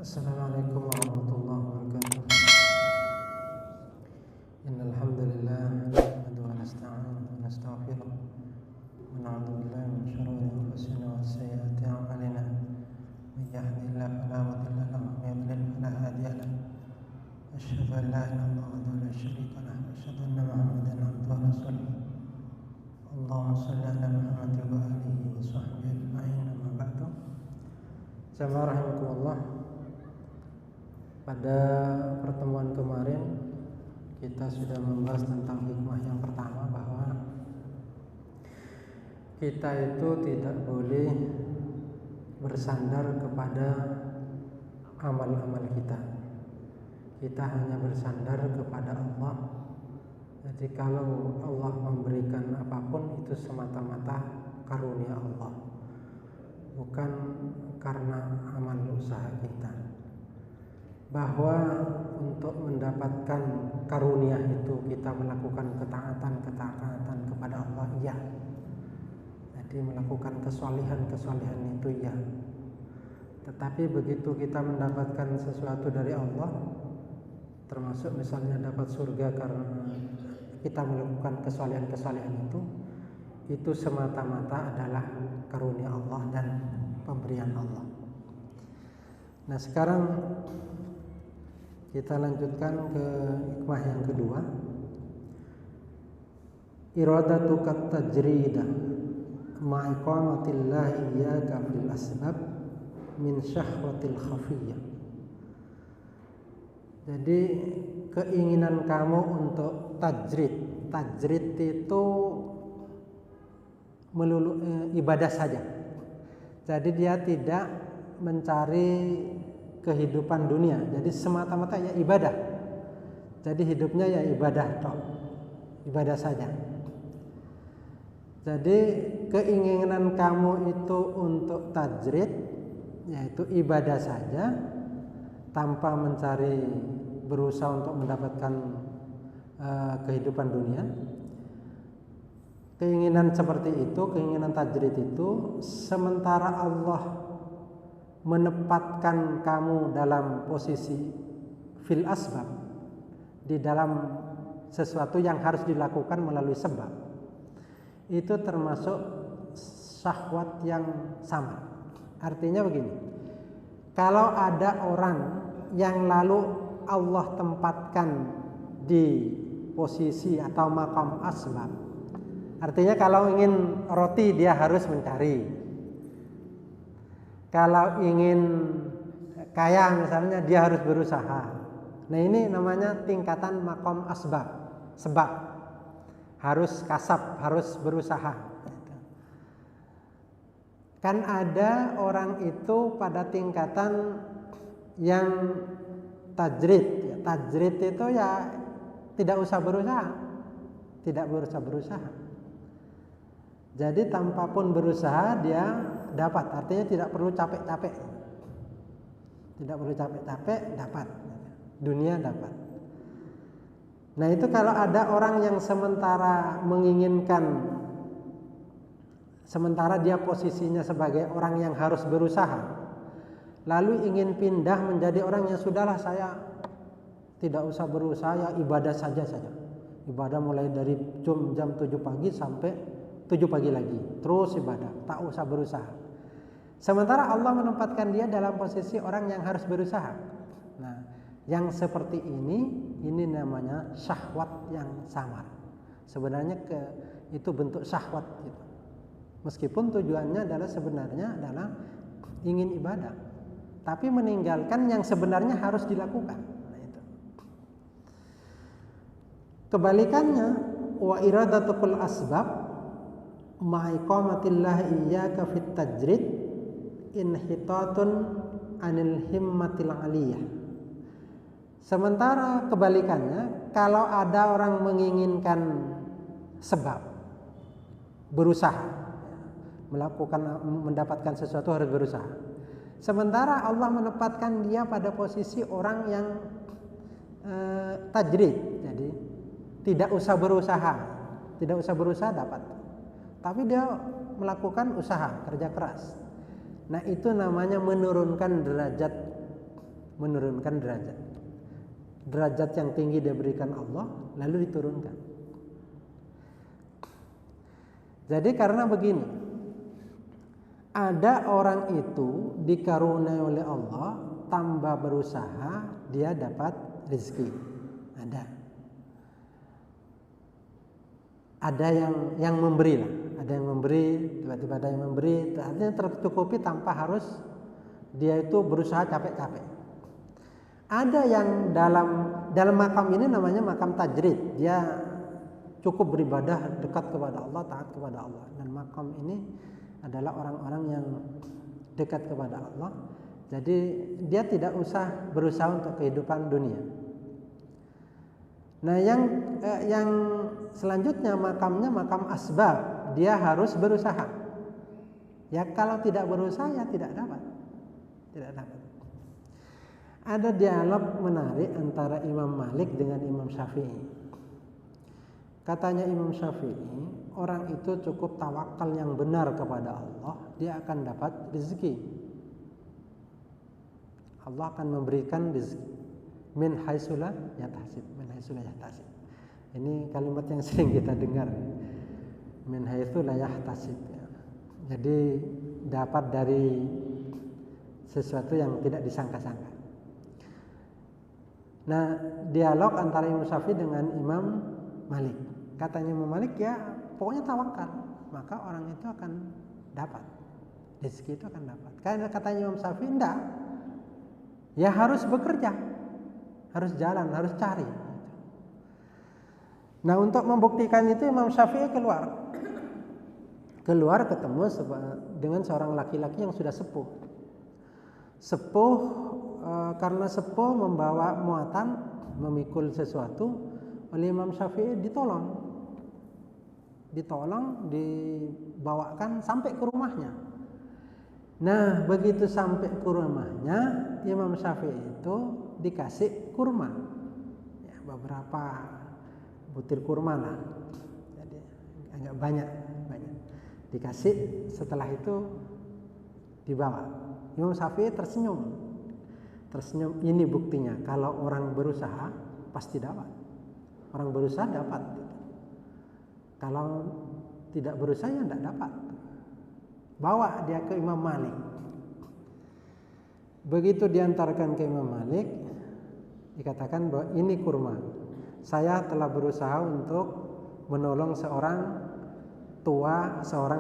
Assalamualaikum warahmatullahi wabarakatuh. Innal hamdalillah nahmaduhu wa nasta'inuhu wa nastaghfiruh wa na'udzu billahi min shururi anfusina wa sayyiati a'malina. May yahdihillahu fala mudilla lahu wa may yudlil fala hadiya lahu. Asyhadu an la ilaha illallah wahdahu la syarika lahu wa asyhadu anna Muhammadan abduhu wa rasuluh. Allahumma shalli ala Muhammad wa alihi wa sahbihi ajma'in. Amma ba'du. Jamaah rahimakumullah. Pada pertemuan kemarin kita sudah membahas tentang hikmah yang pertama, bahwa kita itu tidak boleh bersandar kepada amal-amal kita. Kita hanya bersandar kepada Allah. Jadi kalau Allah memberikan apapun itu semata-mata karunia Allah, bukan karena amal usaha kita. Bahwa untuk mendapatkan karunia itu kita melakukan ketaatan kepada Allah, iya. Jadi melakukan kesalihan itu iya. Tetapi begitu kita mendapatkan sesuatu dari Allah, termasuk misalnya dapat surga karena kita melakukan kesalihan itu semata-mata adalah karunia Allah dan pemberian Allah. Nah, sekarang kita lanjutkan ke hikmah yang kedua. Iradatu kat tajrida ma'iqamatillahi iyyaka fil asbab min syahwatil khafiyyah. Jadi keinginan kamu untuk tajrid. Tajrid itu melulu ibadah saja. Jadi dia tidak mencari kehidupan dunia, jadi semata-mata ya ibadah. Jadi hidupnya ya ibadah toh, ibadah saja. Jadi keinginan kamu itu untuk tajrid, yaitu ibadah saja, tanpa mencari berusaha untuk mendapatkan kehidupan dunia. Keinginan seperti itu, keinginan tajrid itu, sementara Allah menempatkan kamu dalam posisi fil asbab, di dalam sesuatu yang harus dilakukan melalui sebab, itu termasuk syahwat yang sama. Artinya begini, kalau ada orang yang lalu Allah tempatkan di posisi atau maqam asbab, artinya kalau ingin roti dia harus mencari. Kalau ingin kaya misalnya dia harus berusaha. Nah, ini namanya tingkatan maqam asbab, sebab. Harus kasab, harus berusaha. Kan ada orang itu pada tingkatan yang tajrid. Tajrid itu ya tidak usah berusaha. Tidak berusaha. Jadi tanpa pun berusaha dia dapat, artinya tidak perlu capek-capek. Tidak perlu capek-capek, dapat. Dunia dapat. Nah, itu kalau ada orang yang sementara menginginkan, sementara dia posisinya sebagai orang yang harus berusaha, lalu ingin pindah menjadi orang yang sudahlah saya tidak usah berusaha, ya ibadah saja. Ibadah mulai dari jam 7 pagi sampai 7 pagi lagi, terus ibadah, tak usah berusaha. Sementara Allah menempatkan dia dalam posisi orang yang harus berusaha. Nah, yang seperti ini namanya syahwat yang samar. Sebenarnya itu bentuk syahwat gitu. Meskipun tujuannya sebenarnya adalah ingin ibadah, tapi meninggalkan yang sebenarnya harus dilakukan. Nah, itu. Kebalikannya, wa iradatul asbab ma'iqamatillahi iyyaka fit tajrid inhitatun anil himmatil aliyah. Sementara kebalikannya, kalau ada orang menginginkan sebab, berusaha, mendapatkan sesuatu harus berusaha. Sementara Allah menempatkan dia pada posisi orang yang tajrid, jadi tidak usah berusaha dapat. Tapi dia melakukan usaha, kerja keras. Nah, itu namanya menurunkan derajat menurunkan derajat. Derajat yang tinggi diberikan Allah, lalu diturunkan. Jadi karena begini, ada orang itu dikaruniai oleh Allah, tambah berusaha dia dapat rezeki. Ada yang memberi lah, ada yang memberi, tiba-tiba ada yang memberi, artinya tercukupi tanpa harus dia itu berusaha capek-capek. Ada yang dalam makam ini namanya makam tajrid, dia cukup beribadah dekat kepada Allah, taat kepada Allah. Dan makam ini adalah orang-orang yang dekat kepada Allah. Jadi dia tidak usah berusaha untuk kehidupan dunia. Nah, yang selanjutnya makamnya makam asbab, dia harus berusaha. Ya kalau tidak berusaha ya tidak dapat. Ada dialog menarik antara Imam Malik dengan Imam Syafi'i. Katanya Imam Syafi'i, orang itu cukup tawakal yang benar kepada Allah, dia akan dapat rezeki. Allah akan memberikan rezeki. Min haitsu la yahtasib, Ini kalimat yang sering kita dengar. Min haitsu la yahtasib. Jadi dapat dari sesuatu yang tidak disangka-sangka. Nah, dialog antara Imam Syafi'i dengan Imam Malik. Katanya Imam Malik, ya pokoknya tawakal, maka orang itu akan dapat. Rezeki itu akan dapat. Karena katanya Imam Syafi'i, enggak. Ya harus bekerja, harus jalan, harus cari. Nah, untuk membuktikan itu Imam Syafi'i keluar ketemu dengan seorang laki-laki yang sudah sepuh. Karena sepuh membawa muatan, memikul sesuatu, oleh Imam Syafi'i ditolong, dibawakan sampai ke rumahnya. Nah, begitu sampai ke rumahnya, Imam Syafi'i itu dikasih kurma, ya, beberapa butir kurma lah, jadi agak banyak. Dikasih, setelah itu dibawa. Imam Syafi'i tersenyum. Ini buktinya kalau orang berusaha pasti dapat. Orang berusaha dapat. Kalau tidak berusaha ya tidak dapat. Bawa dia ke Imam Malik. Begitu diantarkan ke Imam Malik, dikatakan bahwa ini kurma. Saya telah berusaha untuk menolong seorang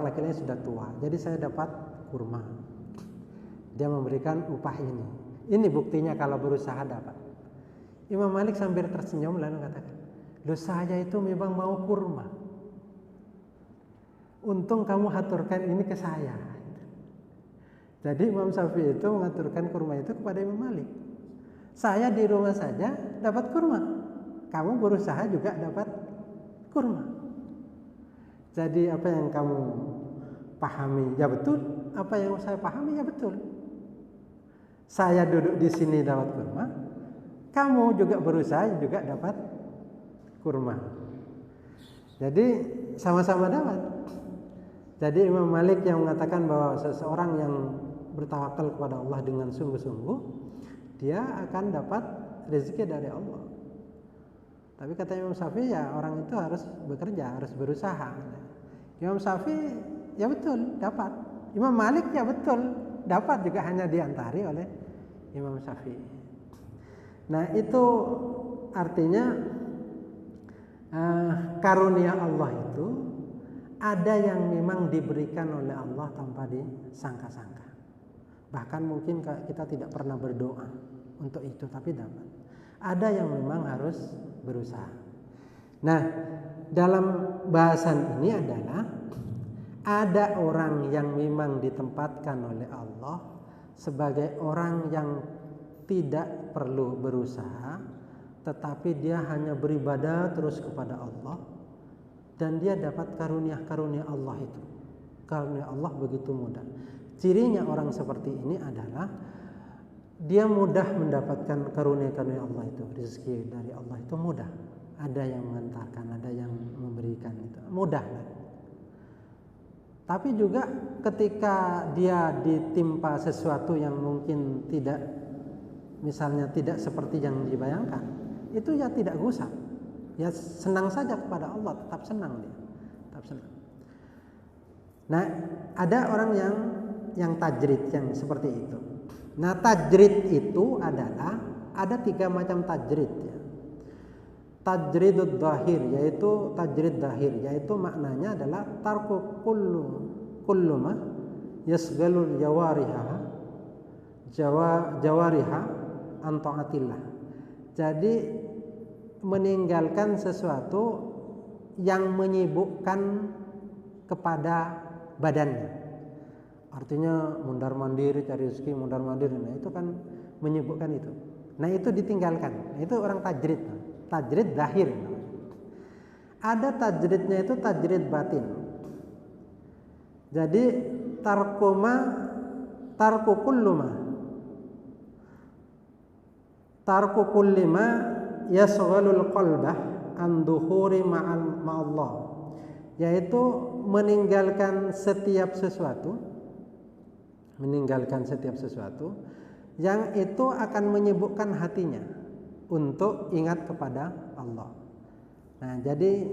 laki-laki yang sudah tua. Jadi saya dapat kurma. Dia memberikan upah ini. Ini buktinya kalau berusaha dapat. Imam Malik sambil tersenyum lalu katakan, "Loh, saya itu memang mau kurma. Untung kamu haturkan ini ke saya." Jadi Imam Syafi'i itu mengaturkan kurma itu kepada Imam Malik. Saya di rumah saja dapat kurma. Kamu berusaha juga dapat kurma. Jadi apa yang kamu pahami ya betul, apa yang saya pahami ya betul. Saya duduk di sini dapat kurma, kamu juga berusaha juga dapat kurma. Jadi sama-sama dapat. Jadi Imam Malik yang mengatakan bahwa seseorang yang bertawakal kepada Allah dengan sungguh-sungguh, dia akan dapat rezeki dari Allah. Tapi kata Imam Syafi'i, ya orang itu harus bekerja, harus berusaha. Imam Syafi'i ya betul dapat. Imam Malik ya betul dapat, juga hanya diantari oleh Imam Syafi'i. Nah, itu artinya karunia Allah itu ada yang memang diberikan oleh Allah tanpa disangka-sangka. Bahkan mungkin kita tidak pernah berdoa untuk itu, tapi dapat. Ada yang memang harus berusaha. Nah, dalam bahasan ini adalah ada orang yang memang ditempatkan oleh Allah sebagai orang yang tidak perlu berusaha, tetapi dia hanya beribadah terus kepada Allah, dan dia dapat karunia-karunia Allah itu. Karunia Allah begitu mudah. Cirinya orang seperti ini adalah dia mudah mendapatkan karunia-karunia Allah itu. Rezeki dari Allah itu mudah. Ada yang mengantarkan, ada yang memberikan, itu mudah. Tapi juga ketika dia ditimpa sesuatu yang mungkin tidak misalnya tidak seperti yang dibayangkan, itu ya tidak gusar, ya senang saja kepada Allah, tetap senang dia, tetap senang. Nah, ada orang yang tajrid yang seperti itu. Nah, tajrid itu adalah ada 3 macam tajrid ya. Tajridud dhahir, yaitu tajrid dhahir, yaitu maknanya adalah tarku kullu ma yasgalul jawariha an taatillah. Jadi meninggalkan sesuatu yang menyibukkan kepada badannya. Artinya mundar-mandir cari rezeki, mundar-mandir, nah itu kan menyibukkan itu. Nah, itu ditinggalkan. Nah, itu orang tajrid. Tajrid zahir. Ada tajridnya itu tajrid batin. Jadi tarku kulli ma yasghalul qalbah an duhuri ma'allah, yaitu meninggalkan setiap sesuatu yang itu akan menyibukkan hatinya untuk ingat kepada Allah. Nah, jadi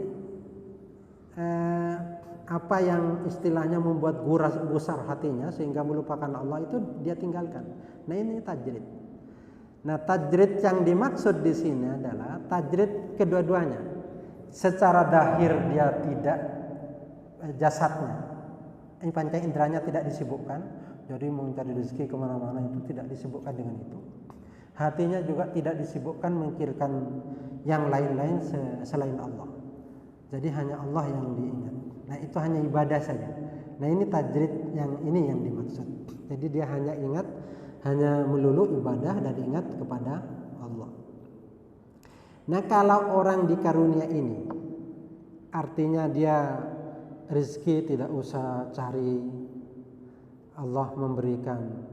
apa yang istilahnya membuat gusar hatinya sehingga melupakan Allah itu dia tinggalkan. Nah, ini tajrid. Nah, tajrid yang dimaksud di sini adalah tajrid kedua-duanya. Secara zahir dia tidak, jasadnya, panca inderanya tidak disibukkan. Jadi mencari rezeki kemana-mana itu tidak disibukkan dengan itu. Hatinya juga tidak disibukkan memikirkan yang lain-lain selain Allah. Jadi hanya Allah yang diingat. Nah, itu hanya ibadah saja. Nah, ini tajrid yang ini yang dimaksud. Jadi dia hanya ingat, hanya melulu ibadah dan ingat kepada Allah. Nah, kalau orang dikarunia ini, artinya dia rezeki tidak usah cari, Allah memberikan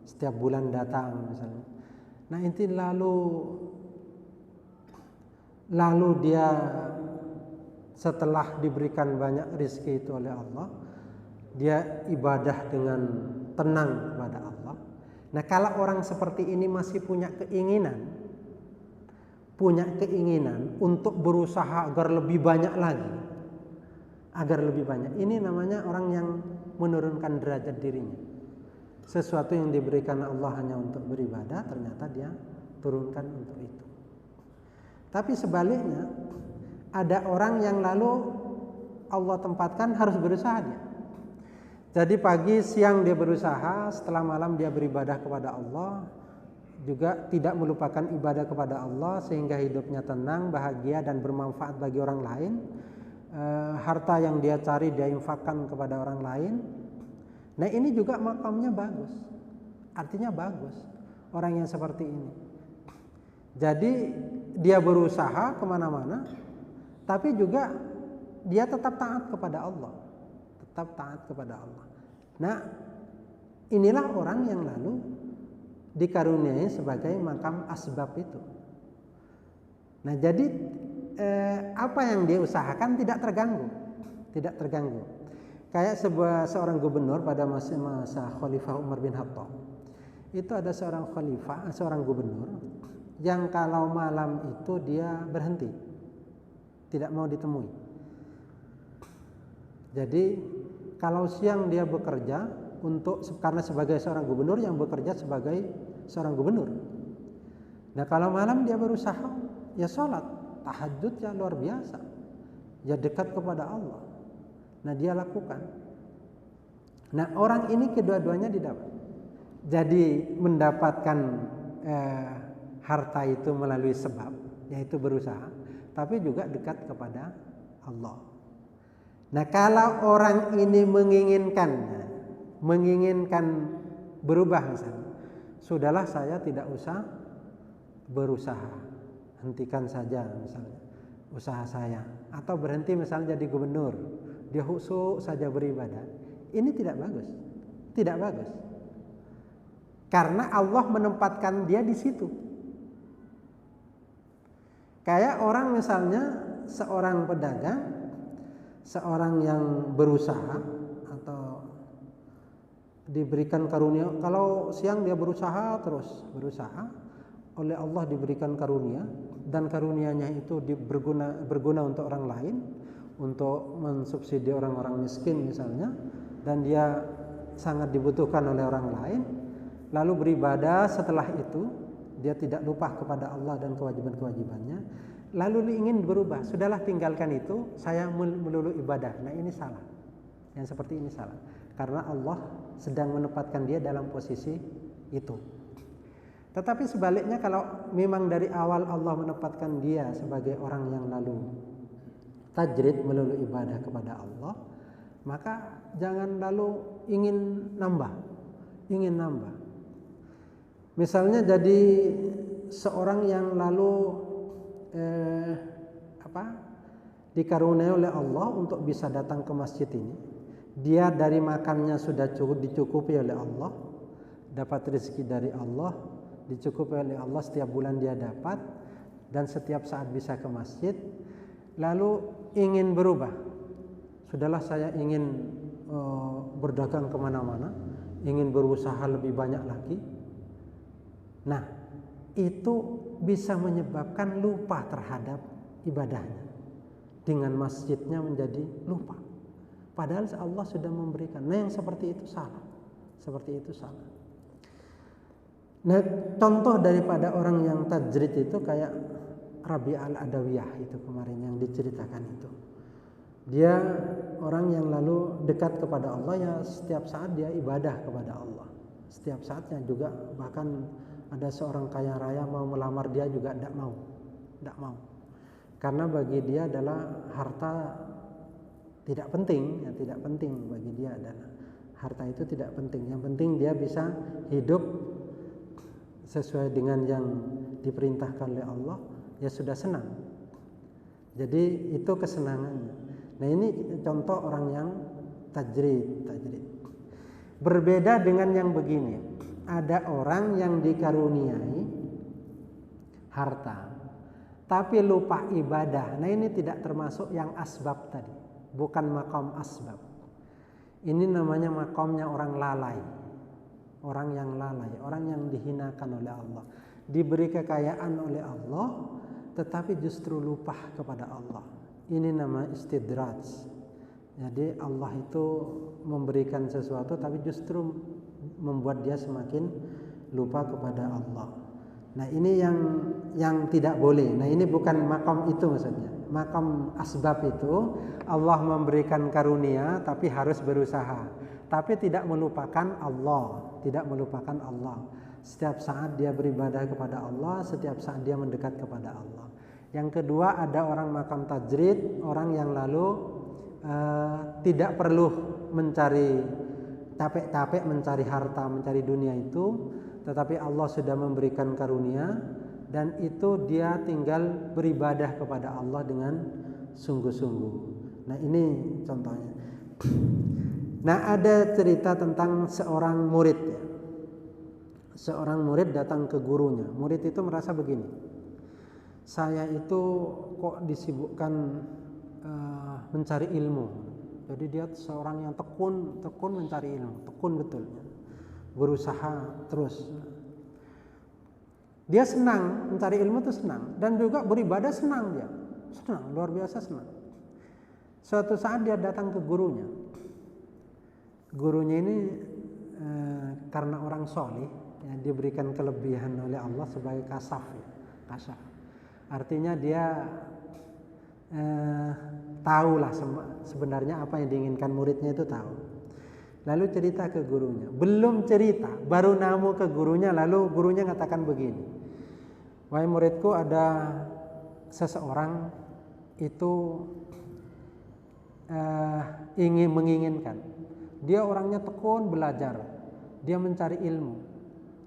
setiap bulan datang misalnya. Nah, itu lalu dia setelah diberikan banyak rezeki itu oleh Allah, dia ibadah dengan tenang kepada Allah. Nah, kalau orang seperti ini masih punya keinginan untuk berusaha agar lebih banyak lagi, ini namanya orang yang menurunkan derajat dirinya. Sesuatu yang diberikan Allah hanya untuk beribadah, ternyata dia turunkan untuk itu. Tapi sebaliknya, ada orang yang lalu Allah tempatkan harus berusaha dia. Jadi pagi siang dia berusaha, setelah malam dia beribadah kepada Allah, juga tidak melupakan ibadah kepada Allah sehingga hidupnya tenang, bahagia dan bermanfaat bagi orang lain. Harta yang dia cari dia infakkan kepada orang lain. Nah, ini juga makamnya bagus, artinya bagus orang yang seperti ini. Jadi dia berusaha kemana-mana, tapi juga dia tetap taat kepada Allah, Nah, inilah orang yang lalu dikaruniai sebagai makam asbab itu. Nah, jadi apa yang dia usahakan tidak terganggu. Kayak seorang gubernur pada masa Khalifah Umar bin Khattab. Itu ada seorang gubernur yang kalau malam itu dia berhenti, tidak mau ditemui. Jadi kalau siang dia bekerja karena sebagai seorang gubernur yang bekerja sebagai seorang gubernur. Nah, kalau malam dia berusaha, ya sholat tahajud yang luar biasa, ya dekat kepada Allah. Nah, dia lakukan. Nah, orang ini kedua-duanya didapat. Jadi mendapatkan harta itu melalui sebab, yaitu berusaha, tapi juga dekat kepada Allah. Nah, kalau orang ini menginginkan berubah misalnya, sudahlah saya tidak usah berusaha, hentikan saja misalnya usaha saya, atau berhenti misalnya jadi gubernur, dia khusyuk saja beribadah. Ini tidak bagus, karena Allah menempatkan dia di situ. Kayak orang misalnya seorang pedagang, seorang yang berusaha atau diberikan karunia, kalau siang dia berusaha, oleh Allah diberikan karunia, dan karunianya itu berguna untuk orang lain, untuk mensubsidi orang-orang miskin misalnya, dan dia sangat dibutuhkan oleh orang lain, lalu beribadah setelah itu, dia tidak lupa kepada Allah dan kewajiban-kewajibannya, lalu ingin berubah, sudahlah tinggalkan itu, saya melulu ibadah. Nah ini salah, yang seperti ini salah, karena Allah sedang menempatkan dia dalam posisi itu. Tetapi sebaliknya, kalau memang dari awal Allah menempatkan dia sebagai orang yang lalu tajrid melulu ibadah kepada Allah, maka jangan lalu ingin nambah. Misalnya jadi seorang yang lalu dikaruniai oleh Allah untuk bisa datang ke masjid ini. Dia dari makannya sudah dicukupi oleh Allah, dapat rezeki dari Allah, dicukupi oleh Allah, setiap bulan dia dapat, dan setiap saat bisa ke masjid. Lalu ingin berubah, sudahlah saya ingin berdagang kemana-mana, ingin berusaha lebih banyak lagi. Nah, itu bisa menyebabkan lupa terhadap ibadahnya, dengan masjidnya menjadi lupa, padahal Allah sudah memberikan. Nah yang seperti itu salah. Nah contoh daripada orang yang tajrid itu kayak Rabi al-Adawiyah itu kemarin yang diceritakan itu. Dia orang yang lalu dekat kepada Allah, ya setiap saat dia ibadah kepada Allah, setiap saatnya juga. Bahkan ada seorang kaya raya mau melamar dia juga tidak mau, karena bagi dia adalah harta tidak penting, bagi dia adalah harta itu tidak penting. Yang penting dia bisa hidup sesuai dengan yang diperintahkan oleh Allah, ya sudah senang. Jadi itu kesenangannya. Nah ini contoh orang yang tajrid. Berbeda dengan yang begini, ada orang yang dikaruniai harta tapi lupa ibadah. Nah ini tidak termasuk yang asbab tadi, bukan makom asbab. Ini namanya makomnya orang lalai, orang yang dihinakan oleh Allah, diberi kekayaan oleh Allah tetapi justru lupa kepada Allah. Ini nama istidraj. Jadi Allah itu memberikan sesuatu tapi justru membuat dia semakin lupa kepada Allah. Nah ini yang tidak boleh. Nah ini bukan makom itu maksudnya. Makom asbab itu Allah memberikan karunia tapi harus berusaha, tapi tidak melupakan Allah. Setiap saat dia beribadah kepada Allah, setiap saat dia mendekat kepada Allah. Yang kedua, ada orang makam tajrid, orang yang lalu tidak perlu mencari capek-capek mencari harta, mencari dunia itu, tetapi Allah sudah memberikan karunia, dan itu dia tinggal beribadah kepada Allah dengan sungguh-sungguh. Nah ini contohnya. Nah ada cerita tentang seorang murid. Seorang murid datang ke gurunya. Murid itu merasa begini, saya itu kok disibukkan mencari ilmu. Jadi dia seorang yang tekun mencari ilmu, tekun betul, berusaha terus. Dia senang mencari ilmu, itu senang, dan juga beribadah senang, dia senang, luar biasa senang. Suatu saat dia datang ke gurunya. Gurunya ini karena orang soleh, ya, diberikan kelebihan oleh Allah sebagai kasaf, ya. Kasaf artinya dia tahulah sebenarnya apa yang diinginkan muridnya itu tahu. Lalu cerita ke gurunya. Belum cerita, baru namu ke gurunya, lalu gurunya mengatakan begini, wahai muridku, ada seseorang itu menginginkan. Dia orangnya tekun belajar, dia mencari ilmu,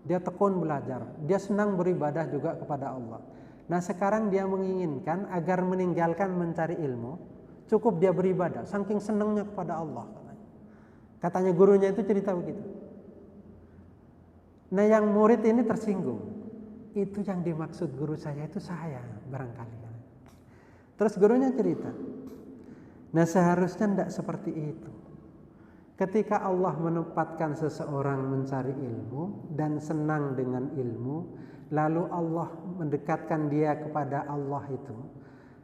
dia tekun belajar, dia senang beribadah juga kepada Allah. Nah sekarang dia menginginkan agar meninggalkan mencari ilmu, cukup dia beribadah, saking senangnya kepada Allah. Katanya gurunya itu cerita begitu. Nah yang murid ini tersinggung, itu yang dimaksud guru saya itu saya barangkali. Terus gurunya cerita, nah seharusnya tidak seperti itu. Ketika Allah menempatkan seseorang mencari ilmu dan senang dengan ilmu, lalu Allah mendekatkan dia kepada Allah itu,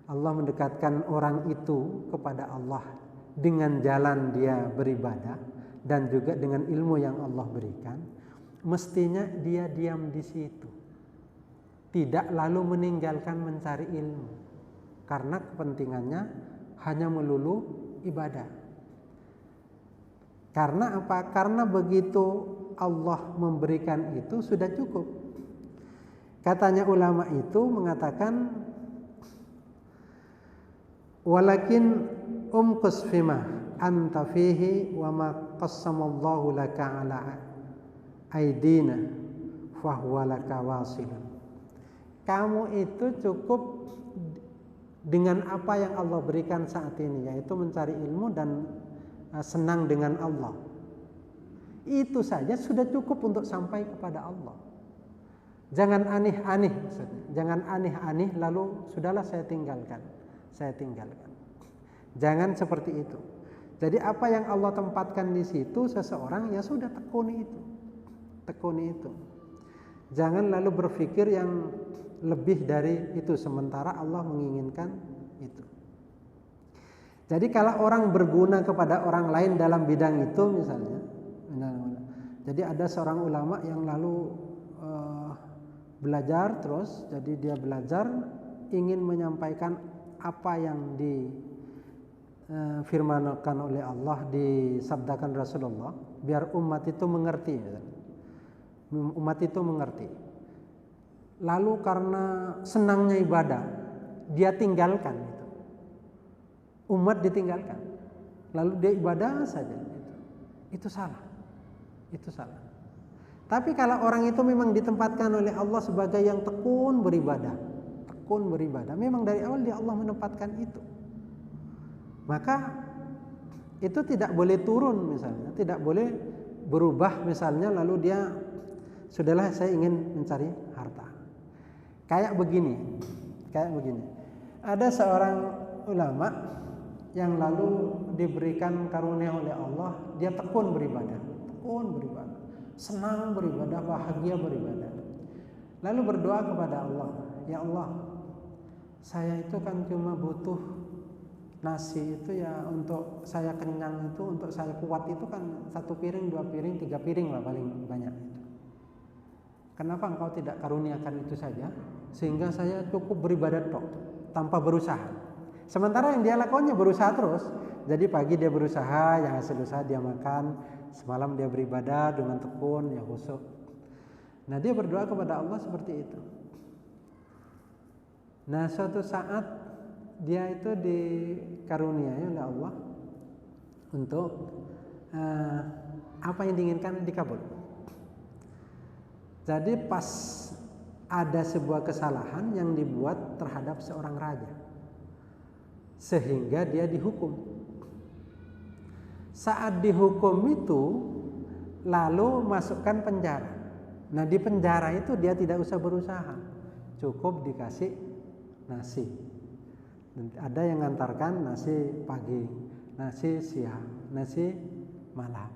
Allah mendekatkan orang itu kepada Allah dengan jalan dia beribadah dan juga dengan ilmu yang Allah berikan, mestinya dia diam di situ, tidak lalu meninggalkan mencari ilmu, karena kepentingannya hanya melulu ibadah. Karena apa? Karena begitu Allah memberikan itu sudah cukup. Katanya ulama itu mengatakan, walakin umkus fima anta fihi wa ma qassamallahu laka ala aidina fahuwa laka wasilun. Kamu itu cukup dengan apa yang Allah berikan saat ini, yaitu mencari ilmu dan senang dengan Allah. Itu saja sudah cukup untuk sampai kepada Allah. Jangan aneh-aneh, jangan aneh-aneh lalu sudahlah saya tinggalkan. Jangan seperti itu. Jadi apa yang Allah tempatkan di situ seseorang, ya sudah tekuni itu. Jangan lalu berpikir yang lebih dari itu, sementara Allah menginginkan itu. Jadi kalau orang berguna kepada orang lain dalam bidang itu misalnya, jadi ada seorang ulama yang lalu belajar terus, jadi dia belajar ingin menyampaikan apa yang difirmankan oleh Allah, disabdakan Rasulullah, biar umat itu mengerti. Lalu karena senangnya ibadah, dia tinggalkan itu. Umat ditinggalkan. Lalu dia ibadah saja. Itu salah. Tapi kalau orang itu memang ditempatkan oleh Allah sebagai yang tekun beribadah, memang dari awal dia Allah menempatkan itu, maka itu tidak boleh turun misalnya, tidak boleh berubah misalnya, lalu dia sudahlah saya ingin mencari harta. Kayak begini. Ada seorang ulama yang lalu diberikan karunia oleh Allah, dia tekun beribadah, senang beribadah, bahagia beribadah. Lalu berdoa kepada Allah, ya Allah, saya itu kan cuma butuh nasi itu ya, untuk saya kenyang itu, untuk saya kuat itu kan 1 piring, 2 piring, 3 piring lah paling banyak itu. Kenapa engkau tidak karuniakan itu saja, sehingga saya cukup beribadah tanpa berusaha. Sementara yang dia lakukannya berusaha terus. Jadi pagi dia berusaha, yang hasil usaha dia makan, semalam dia beribadah dengan tekun, ya khusyuk. Nah dia berdoa kepada Allah seperti itu. Nah suatu saat dia itu dikaruniai oleh Allah untuk apa yang diinginkan dikabul. Jadi pas ada sebuah kesalahan yang dibuat terhadap seorang raja, sehingga dia dihukum. Saat dihukum itu lalu masukkan penjara. Nah di penjara itu dia tidak usah berusaha, cukup dikasih nasi. Ada yang ngantarkan nasi pagi, nasi siang, nasi malam.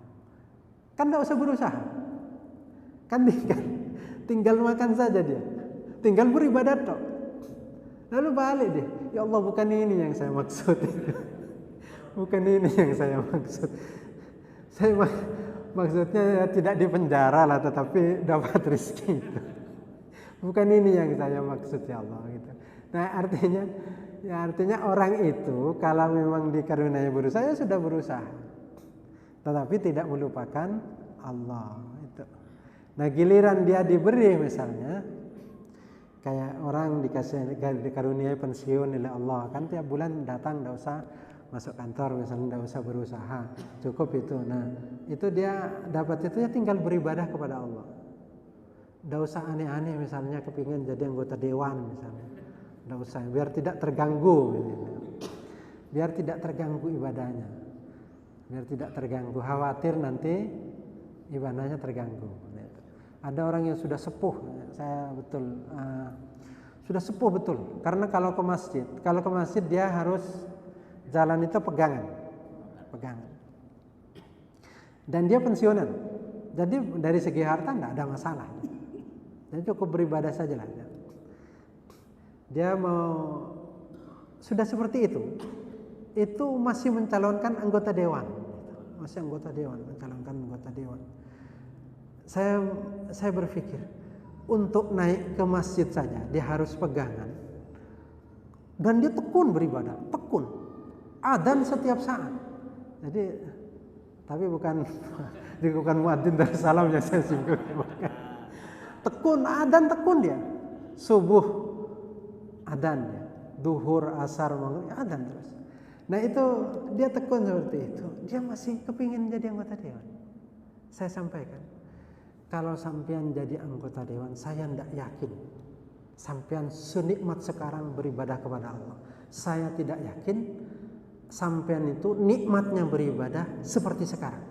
Kan tidak usah berusaha, kan tinggal makan saja dia, tinggal beribadah tok. Lalu balik deh, ya Allah bukan ini yang saya maksud. Bukan ini yang saya maksud. Saya maksudnya ya tidak di penjara lah, tetapi dapat rezeki itu. Bukan ini yang saya maksud ya Allah gitu. Nah artinya orang itu kalau memang dikaruniai berusaha, ya sudah berusaha, tetapi tidak melupakan Allah itu. Nah giliran dia diberi misalnya, kayak orang dikaruniai pensiun oleh Allah, kan tiap bulan datang, tidak usah masuk kantor misalnya, tidak usah berusaha, cukup itu. Nah itu dia dapat itu, ya tinggal beribadah kepada Allah, tidak usah aneh-aneh misalnya kepingin jadi anggota dewan misalnya, tidak usah, biar tidak terganggu biar tidak terganggu ibadahnya, biar tidak terganggu, khawatir nanti ibadahnya terganggu. Ada orang yang sudah sepuh, saya betul sudah sepuh betul, karena kalau ke masjid dia harus jalan itu pegangan, dan dia pensiunan, jadi dari segi harta tidak ada masalah, Jadi cukup beribadah saja lah. Dia mau sudah seperti itu masih mencalonkan anggota dewan, mencalonkan anggota dewan. Saya berpikir untuk naik ke masjid saja dia harus pegangan, dan dia tekun beribadah, adzan setiap saat. Jadi tapi bukan muadzin Darussalam yang saya singgung. Tekun dia. Subuh adzan dia, duhur, asar, maghrib adzan terus. Nah itu dia tekun seperti itu. Dia masih kepingin jadi anggota dewan. Saya sampaikan, kalau sampean jadi anggota dewan, saya tidak yakin sampean senikmat sekarang beribadah kepada Allah. Saya tidak yakin sampean itu nikmatnya beribadah seperti sekarang.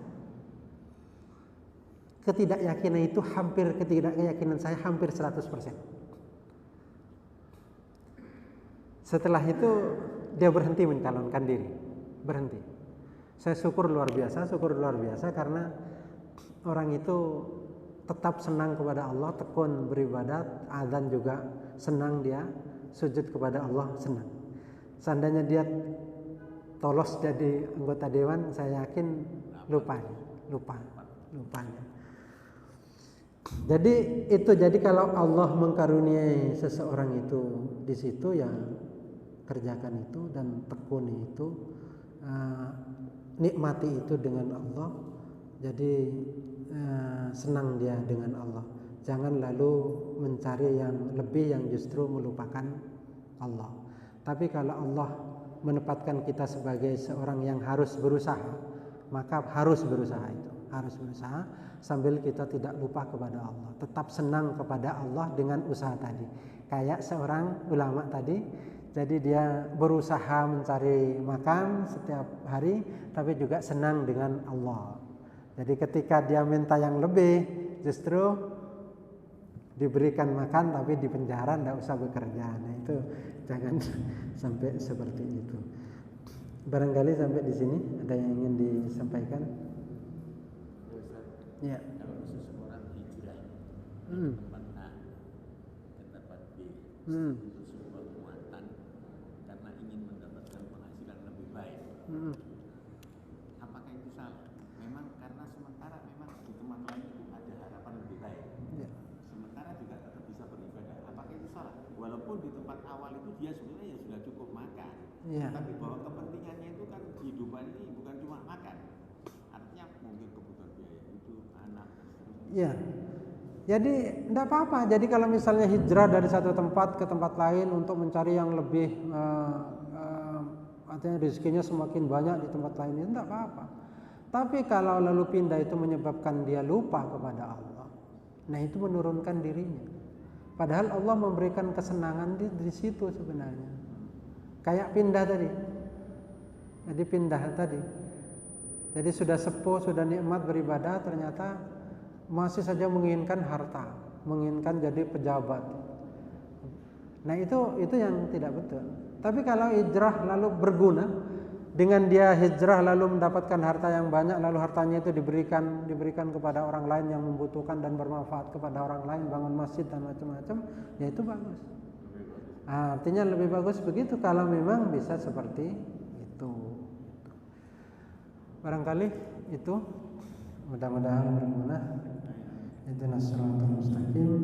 Ketidakyakinan itu ketidakyakinan saya hampir 100%. Setelah itu dia berhenti mencalonkan diri. Berhenti. Saya syukur luar biasa karena orang itu tetap senang kepada Allah, tekun beribadat, azan juga senang dia, sujud kepada Allah senang. Seandainya dia tolos jadi anggota dewan, saya yakin lupanya. Jadi kalau Allah mengkaruniai seseorang itu di situ, ya kerjakan itu dan tekuni itu, nikmati itu dengan Allah. Jadi senang dia dengan Allah. Jangan lalu mencari yang lebih yang justru melupakan Allah. Tapi kalau Allah menempatkan kita sebagai seorang yang harus berusaha, maka harus berusaha sambil kita tidak lupa kepada Allah, tetap senang kepada Allah dengan usaha tadi. Kayak seorang ulama tadi, jadi dia berusaha mencari makan setiap hari, tapi juga senang dengan Allah. Jadi ketika dia minta yang lebih, justru diberikan makan tapi di penjara, tidak usah bekerja. Nah itu jangan sampai seperti itu. Barangkali sampai di sini ada yang ingin disampaikan? Ya. Kalau seseorang hijrah dari tempat A ke tempat B untuk sebuah muatan karena ingin mendapatkan penghasilan lebih baik, apakah itu salah? Memang karena sementara memang di tempat lain itu ada harapan lebih baik, sementara juga tetap bisa beribadah. Apakah itu salah? Walaupun di tempat awal itu dia sebenarnya sudah cukup makan, tapi bahwa kepentingannya itu kan kehidupan ini bukan cuma makan, artinya mungkin kebutuhan biaya hidup, anak. Ya, jadi tidak apa-apa. Jadi kalau misalnya hijrah dari satu tempat ke tempat lain untuk mencari yang lebih, artinya rezekinya semakin banyak di tempat lain, itu tidak apa-apa. Tapi kalau lalu pindah itu menyebabkan dia lupa kepada Allah, nah itu menurunkan dirinya. Padahal Allah memberikan kesenangan di situ sebenarnya. Kayak pindah tadi. Jadi pindah tadi. Jadi sudah sepuh, sudah nikmat beribadah, ternyata masih saja menginginkan harta, menginginkan jadi pejabat. Nah itu yang tidak betul. Tapi kalau hijrah lalu berguna, dengan dia hijrah lalu mendapatkan harta yang banyak, lalu hartanya itu diberikan kepada orang lain yang membutuhkan dan bermanfaat kepada orang lain, bangun masjid dan macam-macam, ya itu bagus. Artinya lebih bagus begitu kalau memang bisa seperti itu. Barangkali itu mudah-mudahan berguna. Ihdinas siratal mustaqim.